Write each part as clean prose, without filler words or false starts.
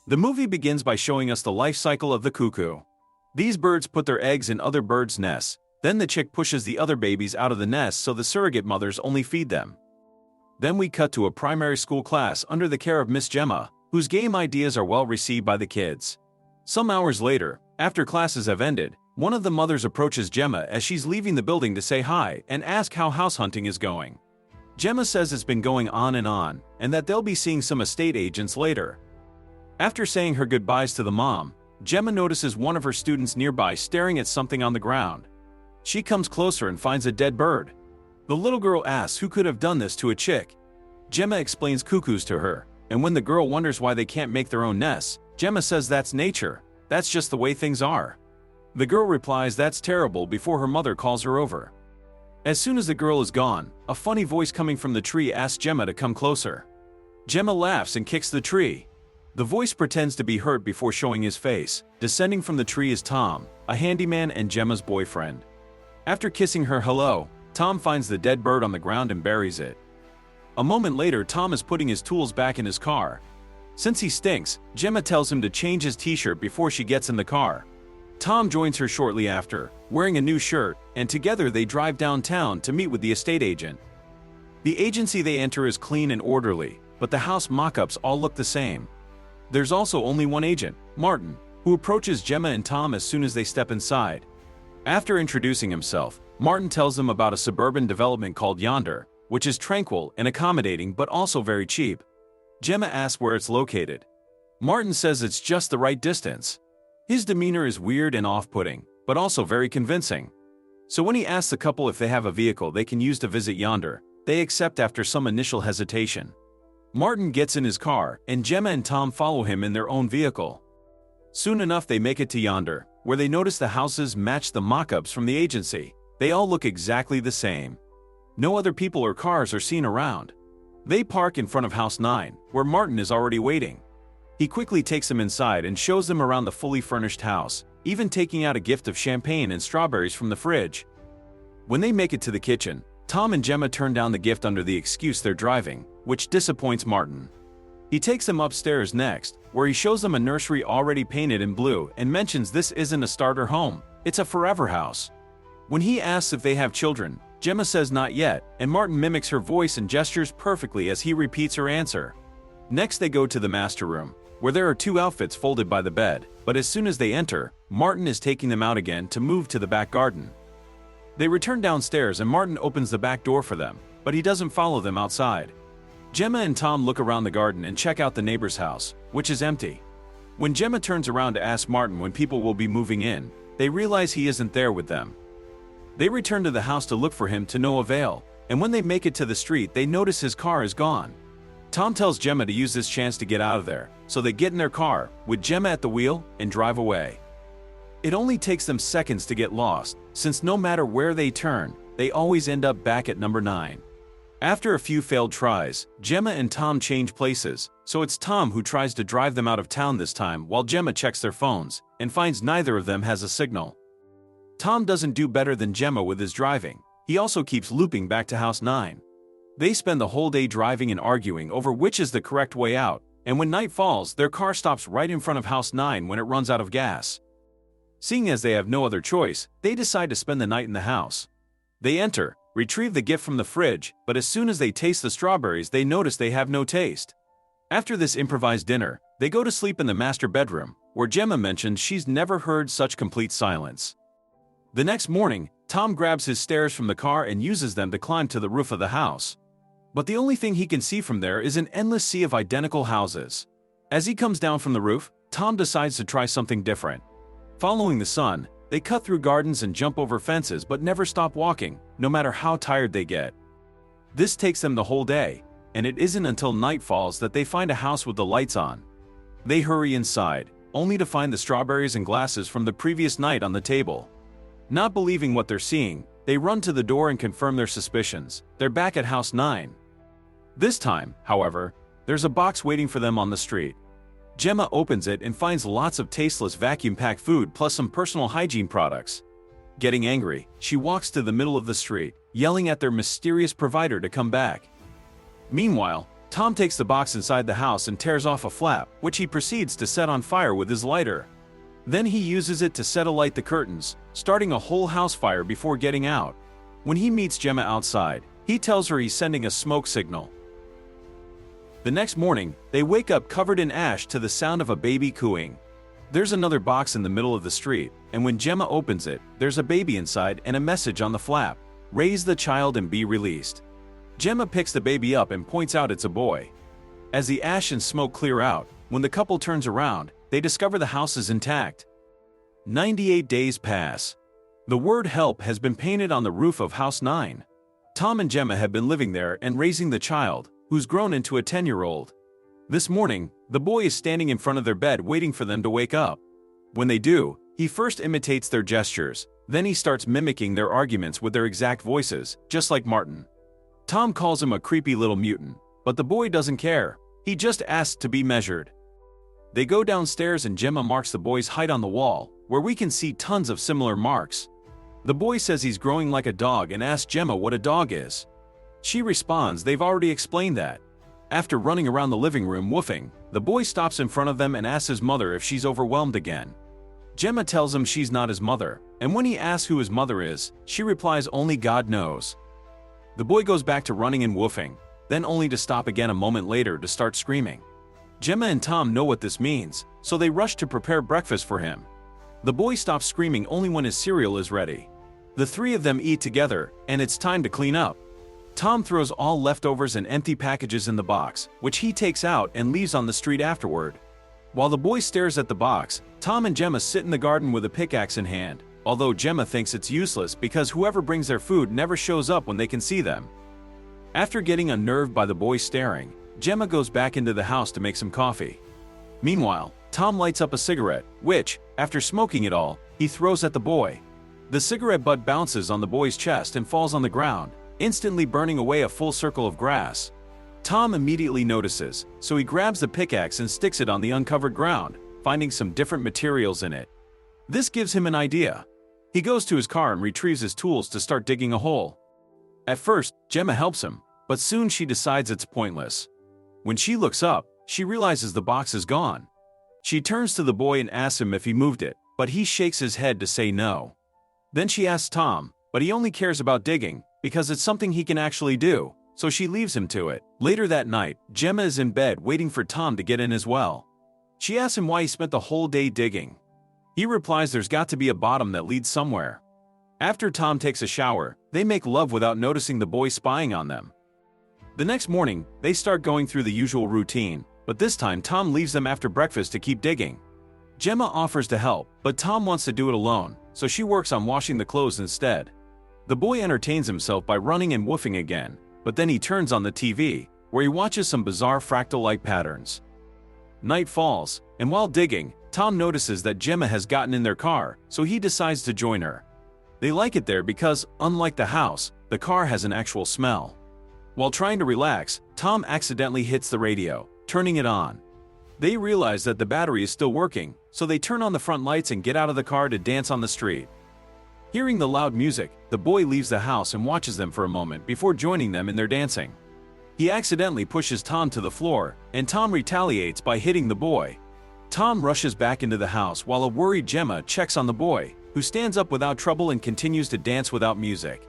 The movie begins by showing us the life cycle of the cuckoo. These birds put their eggs in other birds' nests, then the chick pushes the other babies out of the nest so the surrogate mothers only feed them. Then we cut to a primary school class under the care of Miss Gemma, whose game ideas are well received by the kids. Some hours later, after classes have ended, one of the mothers approaches Gemma as she's leaving the building to say hi and ask how house hunting is going. Gemma says it's been going on, and that they'll be seeing some estate agents later. After saying her goodbyes to the mom, Gemma notices one of her students nearby staring at something on the ground. She comes closer and finds a dead bird. The little girl asks who could have done this to a chick. Gemma explains cuckoos to her, and when the girl wonders why they can't make their own nests, Gemma says that's nature, that's just the way things are. The girl replies that's terrible before her mother calls her over. As soon as the girl is gone, a funny voice coming from the tree asks Gemma to come closer. Gemma laughs and kicks the tree. The voice pretends to be hurt before showing his face. Descending from the tree is Tom, a handyman and Gemma's boyfriend. After kissing her hello, Tom finds the dead bird on the ground and buries it. A moment later, Tom is putting his tools back in his car. Since he stinks, Gemma tells him to change his t-shirt before she gets in the car. Tom joins her shortly after, wearing a new shirt, and together they drive downtown to meet with the estate agent. The agency they enter is clean and orderly, but the house mock-ups all look the same. There's also only one agent, Martin, who approaches Gemma and Tom as soon as they step inside. After introducing himself, Martin tells them about a suburban development called Yonder, which is tranquil and accommodating but also very cheap. Gemma asks where it's located. Martin says it's just the right distance. His demeanor is weird and off-putting, but also very convincing. So when he asks the couple if they have a vehicle they can use to visit Yonder, they accept after some initial hesitation. Martin gets in his car, and Gemma and Tom follow him in their own vehicle. Soon enough they make it to Yonder, where they notice the houses match the mock-ups from the agency. They all look exactly the same. No other people or cars are seen around. They park in front of House 9, where Martin is already waiting. He quickly takes them inside and shows them around the fully furnished house, even taking out a gift of champagne and strawberries from the fridge. When they make it to the kitchen, Tom and Gemma turn down the gift under the excuse they're driving, which disappoints Martin. He takes them upstairs next, where he shows them a nursery already painted in blue and mentions this isn't a starter home, it's a forever house. When he asks if they have children, Gemma says not yet, and Martin mimics her voice and gestures perfectly as he repeats her answer. Next they go to the master room, where there are two outfits folded by the bed, but as soon as they enter, Martin is taking them out again to move to the back garden. They return downstairs and Martin opens the back door for them, but he doesn't follow them outside. Gemma and Tom look around the garden and check out the neighbor's house, which is empty. When Gemma turns around to ask Martin when people will be moving in, they realize he isn't there with them. They return to the house to look for him to no avail, and when they make it to the street they notice his car is gone. Tom tells Gemma to use this chance to get out of there, so they get in their car, with Gemma at the wheel, and drive away. It only takes them seconds to get lost, since no matter where they turn, they always end up back at number 9. After a few failed tries, Gemma and Tom change places, so it's Tom who tries to drive them out of town this time while Gemma checks their phones, and finds neither of them has a signal. Tom doesn't do better than Gemma with his driving. He also keeps looping back to House 9. They spend the whole day driving and arguing over which is the correct way out, and when night falls, their car stops right in front of House 9 when it runs out of gas. Seeing as they have no other choice, they decide to spend the night in the house. They enter, retrieve the gift from the fridge, but as soon as they taste the strawberries they notice they have no taste. After this improvised dinner, they go to sleep in the master bedroom, where Gemma mentions she's never heard such complete silence. The next morning, Tom grabs his stairs from the car and uses them to climb to the roof of the house. But the only thing he can see from there is an endless sea of identical houses. As he comes down from the roof, Tom decides to try something different. Following the sun, they cut through gardens and jump over fences but never stop walking, no matter how tired they get. This takes them the whole day, and it isn't until night falls that they find a house with the lights on. They hurry inside, only to find the strawberries and glasses from the previous night on the table. Not believing what they're seeing, they run to the door and confirm their suspicions. They're back at House 9. This time, however, there's a box waiting for them on the street. Gemma opens it and finds lots of tasteless vacuum-packed food plus some personal hygiene products. Getting angry, she walks to the middle of the street, yelling at their mysterious provider to come back. Meanwhile, Tom takes the box inside the house and tears off a flap, which he proceeds to set on fire with his lighter. Then he uses it to set alight the curtains, starting a whole house fire before getting out. When he meets Gemma outside, he tells her he's sending a smoke signal. The next morning, they wake up covered in ash to the sound of a baby cooing. There's another box in the middle of the street, and when Gemma opens it, there's a baby inside and a message on the flap: "Raise the child and be released." Gemma picks the baby up and points out it's a boy. As the ash and smoke clear out, when the couple turns around, they discover the house is intact. 98 days pass. The word help has been painted on the roof of House 9. Tom and Gemma have been living there and raising the child, who's grown into a 10-year-old. This morning, the boy is standing in front of their bed waiting for them to wake up. When they do, he first imitates their gestures, then he starts mimicking their arguments with their exact voices, just like Martin. Tom calls him a creepy little mutant, but the boy doesn't care. He just asks to be measured. They go downstairs and Gemma marks the boy's height on the wall, where we can see tons of similar marks. The boy says he's growing like a dog and asks Gemma what a dog is. She responds they've already explained that. After running around the living room woofing, the boy stops in front of them and asks his mother if she's overwhelmed again. Gemma tells him she's not his mother, and when he asks who his mother is, she replies only God knows. The boy goes back to running and woofing, then only to stop again a moment later to start screaming. Gemma and Tom know what this means, so they rush to prepare breakfast for him. The boy stops screaming only when his cereal is ready. The three of them eat together, and it's time to clean up. Tom throws all leftovers and empty packages in the box, which he takes out and leaves on the street afterward. While the boy stares at the box, Tom and Gemma sit in the garden with a pickaxe in hand, although Gemma thinks it's useless because whoever brings their food never shows up when they can see them. After getting unnerved by the boy staring, Gemma goes back into the house to make some coffee. Meanwhile, Tom lights up a cigarette, which, after smoking it all, he throws at the boy. The cigarette butt bounces on the boy's chest and falls on the ground, instantly burning away a full circle of grass. Tom immediately notices, so he grabs the pickaxe and sticks it on the uncovered ground, finding some different materials in it. This gives him an idea. He goes to his car and retrieves his tools to start digging a hole. At first, Gemma helps him, but soon she decides it's pointless. When she looks up, she realizes the box is gone. She turns to the boy and asks him if he moved it, but he shakes his head to say no. Then she asks Tom, but he only cares about digging, because it's something he can actually do, so she leaves him to it. Later that night, Gemma is in bed waiting for Tom to get in as well. She asks him why he spent the whole day digging. He replies there's got to be a bottom that leads somewhere. After Tom takes a shower, they make love without noticing the boy spying on them. The next morning, they start going through the usual routine, but this time Tom leaves them after breakfast to keep digging. Gemma offers to help, but Tom wants to do it alone, so she works on washing the clothes instead. The boy entertains himself by running and woofing again, but then he turns on the TV, where he watches some bizarre fractal-like patterns. Night falls, and while digging, Tom notices that Gemma has gotten in their car, so he decides to join her. They like it there because, unlike the house, the car has an actual smell. While trying to relax, Tom accidentally hits the radio, turning it on. They realize that the battery is still working, so they turn on the front lights and get out of the car to dance on the street. Hearing the loud music, the boy leaves the house and watches them for a moment before joining them in their dancing. He accidentally pushes Tom to the floor, and Tom retaliates by hitting the boy. Tom rushes back into the house while a worried Gemma checks on the boy, who stands up without trouble and continues to dance without music.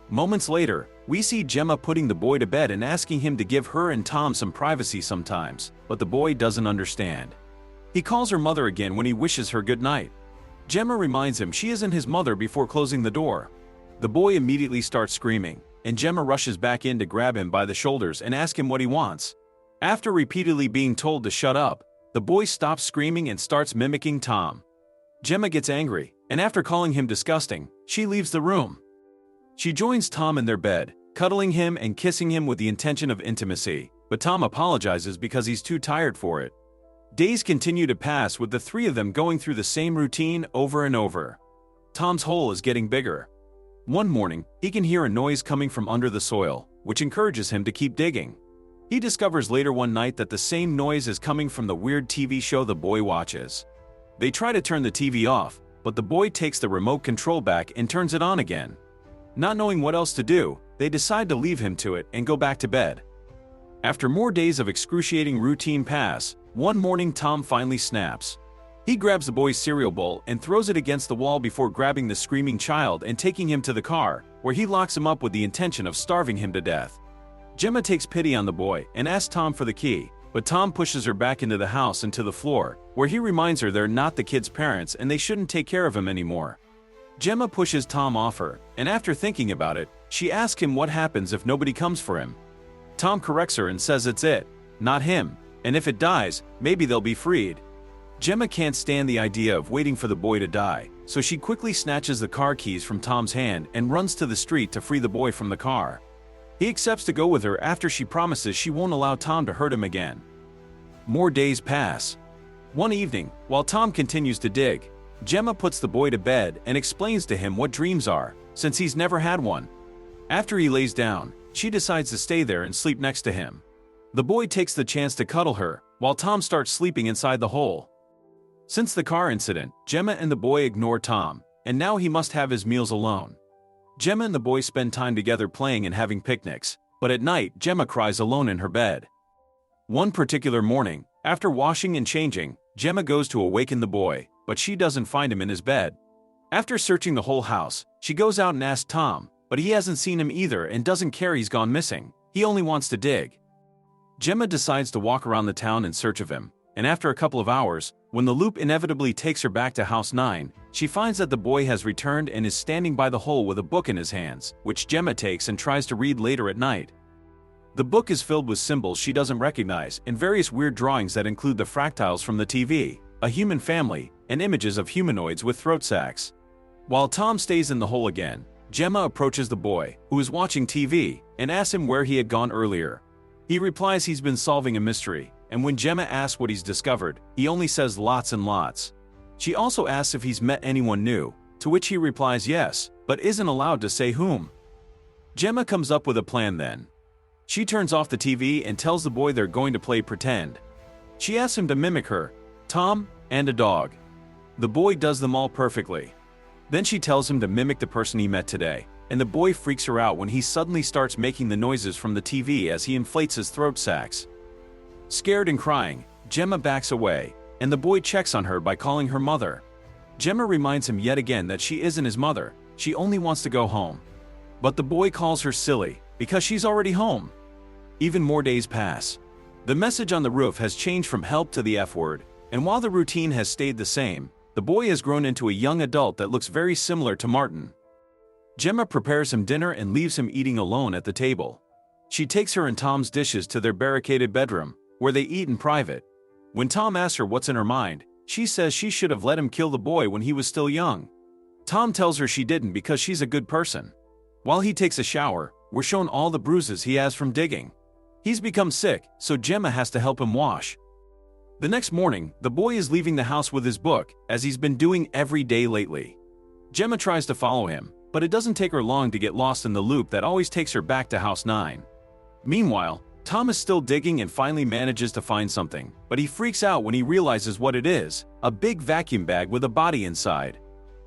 Moments later, we see Gemma putting the boy to bed and asking him to give her and Tom some privacy sometimes, but the boy doesn't understand. He calls her mother again when he wishes her good night. Gemma reminds him she isn't his mother before closing the door. The boy immediately starts screaming, and Gemma rushes back in to grab him by the shoulders and ask him what he wants. After repeatedly being told to shut up, the boy stops screaming and starts mimicking Tom. Gemma gets angry, and after calling him disgusting, she leaves the room. She joins Tom in their bed, cuddling him and kissing him with the intention of intimacy, but Tom apologizes because he's too tired for it. Days continue to pass with the three of them going through the same routine over and over. Tom's hole is getting bigger. One morning, he can hear a noise coming from under the soil, which encourages him to keep digging. He discovers later one night that the same noise is coming from the weird TV show the boy watches. They try to turn the TV off, but the boy takes the remote control back and turns it on again. Not knowing what else to do, they decide to leave him to it and go back to bed. After more days of excruciating routine pass, one morning Tom finally snaps. He grabs the boy's cereal bowl and throws it against the wall before grabbing the screaming child and taking him to the car, where he locks him up with the intention of starving him to death. Gemma takes pity on the boy and asks Tom for the key, but Tom pushes her back into the house and to the floor, where he reminds her they're not the kid's parents and they shouldn't take care of him anymore. Gemma pushes Tom off her, and after thinking about it, she asks him what happens if nobody comes for him. Tom corrects her and says it's it, not him, and if it dies, maybe they'll be freed. Gemma can't stand the idea of waiting for the boy to die, so she quickly snatches the car keys from Tom's hand and runs to the street to free the boy from the car. He accepts to go with her after she promises she won't allow Tom to hurt him again. More days pass. One evening, while Tom continues to dig, Gemma puts the boy to bed and explains to him what dreams are, since he's never had one. After he lays down, she decides to stay there and sleep next to him. The boy takes the chance to cuddle her, while Tom starts sleeping inside the hole. Since the car incident, Gemma and the boy ignore Tom, and now he must have his meals alone. Gemma and the boy spend time together playing and having picnics, but at night, Gemma cries alone in her bed. One particular morning, after washing and changing, Gemma goes to awaken the boy, but she doesn't find him in his bed. After searching the whole house, she goes out and asks Tom, but he hasn't seen him either and doesn't care he's gone missing. He only wants to dig. Gemma decides to walk around the town in search of him, and after a couple of hours, when the loop inevitably takes her back to House 9, she finds that the boy has returned and is standing by the hole with a book in his hands, which Gemma takes and tries to read later at night. The book is filled with symbols she doesn't recognize and various weird drawings that include the fractals from the TV, a human family, and images of humanoids with throat sacs. While Tom stays in the hole again, Gemma approaches the boy, who is watching TV, and asks him where he had gone earlier. He replies he's been solving a mystery, and when Gemma asks what he's discovered, he only says lots and lots. She also asks if he's met anyone new, to which he replies yes, but isn't allowed to say whom. Gemma comes up with a plan then. She turns off the TV and tells the boy they're going to play pretend. She asks him to mimic her, Tom, and a dog. The boy does them all perfectly. Then she tells him to mimic the person he met today, and the boy freaks her out when he suddenly starts making the noises from the TV as he inflates his throat sacs. Scared and crying, Gemma backs away, and the boy checks on her by calling her mother. Gemma reminds him yet again that she isn't his mother, she only wants to go home. But the boy calls her silly, because she's already home. Even more days pass. The message on the roof has changed from help to the F word, and while the routine has stayed the same, the boy has grown into a young adult that looks very similar to Martin. Gemma prepares him dinner and leaves him eating alone at the table. She takes her and Tom's dishes to their barricaded bedroom, where they eat in private. When Tom asks her what's in her mind, she says she should have let him kill the boy when he was still young. Tom tells her she didn't because she's a good person. While he takes a shower, we're shown all the bruises he has from digging. He's become sick, so Gemma has to help him wash. The next morning, the boy is leaving the house with his book, as he's been doing every day lately. Gemma tries to follow him, but it doesn't take her long to get lost in the loop that always takes her back to House 9. Meanwhile, Tom is still digging and finally manages to find something, but he freaks out when he realizes what it is, a big vacuum bag with a body inside.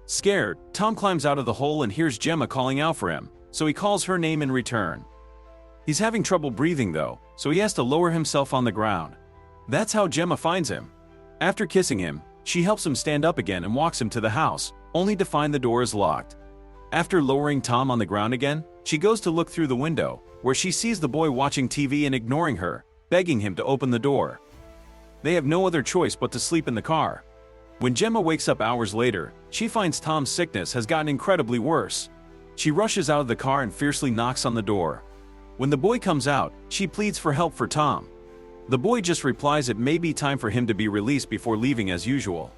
Scared, Tom climbs out of the hole and hears Gemma calling out for him, so he calls her name in return. He's having trouble breathing though, so he has to lower himself on the ground. That's how Gemma finds him. After kissing him, she helps him stand up again and walks him to the house, only to find the door is locked. After lowering Tom on the ground again, she goes to look through the window, where she sees the boy watching TV and ignoring her, begging him to open the door. They have no other choice but to sleep in the car. When Gemma wakes up hours later, she finds Tom's sickness has gotten incredibly worse. She rushes out of the car and fiercely knocks on the door. When the boy comes out, she pleads for help for Tom. The boy just replies it may be time for him to be released before leaving as usual.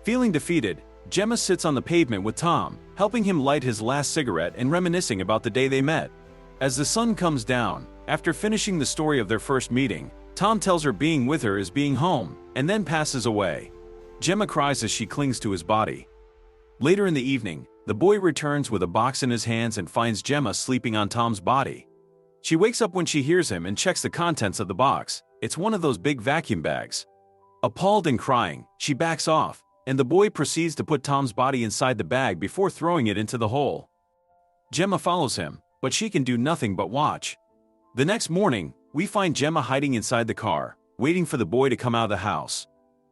Feeling defeated, Gemma sits on the pavement with Tom, helping him light his last cigarette and reminiscing about the day they met. As the sun comes down, after finishing the story of their first meeting, Tom tells her being with her is being home, and then passes away. Gemma cries as she clings to his body. Later in the evening, the boy returns with a box in his hands and finds Gemma sleeping on Tom's body. She wakes up when she hears him and checks the contents of the box. It's one of those big vacuum bags. Appalled and crying, she backs off, and the boy proceeds to put Tom's body inside the bag before throwing it into the hole. Gemma follows him, but she can do nothing but watch. The next morning, We find Gemma hiding inside the car, waiting for the boy to come out of the house.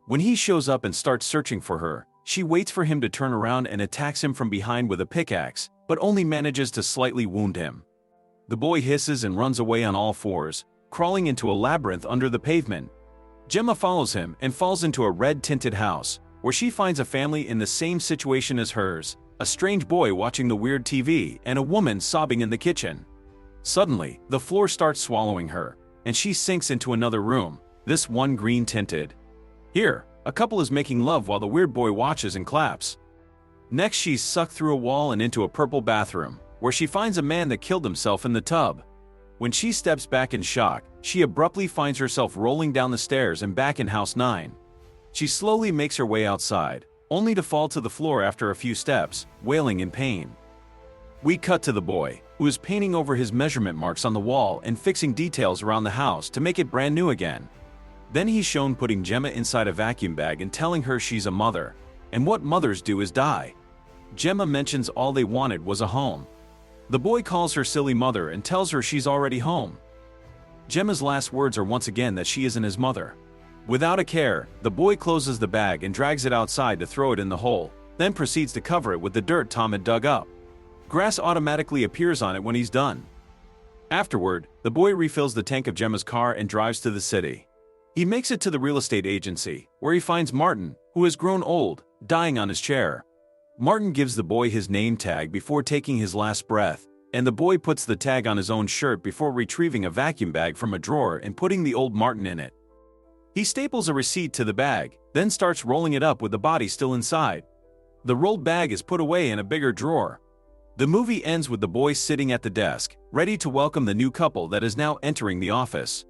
When he shows up and starts searching for her, she waits for him to turn around and attacks him from behind with a pickaxe, but only manages to slightly wound him. The boy hisses and runs away on all fours, crawling into a labyrinth under the pavement. Gemma follows him and falls into a red-tinted house, where she finds a family in the same situation as hers, a strange boy watching the weird TV and a woman sobbing in the kitchen. Suddenly, the floor starts swallowing her, and she sinks into another room, this one green-tinted. Here, a couple is making love while the weird boy watches and claps. Next, she's sucked through a wall and into a purple bathroom, where she finds a man that killed himself in the tub. When she steps back in shock, she abruptly finds herself rolling down the stairs and back in House 9. She slowly makes her way outside, only to fall to the floor after a few steps, wailing in pain. We cut to the boy, who is painting over his measurement marks on the wall and fixing details around the house to make it brand new again. Then he's shown putting Gemma inside a vacuum bag and telling her she's a mother, and what mothers do is die. Gemma mentions all they wanted was a home. The boy calls her silly mother and tells her she's already home. Gemma's last words are once again that she isn't his mother. Without a care, the boy closes the bag and drags it outside to throw it in the hole, then proceeds to cover it with the dirt Tom had dug up. Grass automatically appears on it when he's done. Afterward, the boy refills the tank of Gemma's car and drives to the city. He makes it to the real estate agency, where he finds Martin, who has grown old, dying on his chair. Martin gives the boy his name tag before taking his last breath, and the boy puts the tag on his own shirt before retrieving a vacuum bag from a drawer and putting the old Martin in it. He staples a receipt to the bag, then starts rolling it up with the body still inside. The rolled bag is put away in a bigger drawer. The movie ends with the boy sitting at the desk, ready to welcome the new couple that is now entering the office.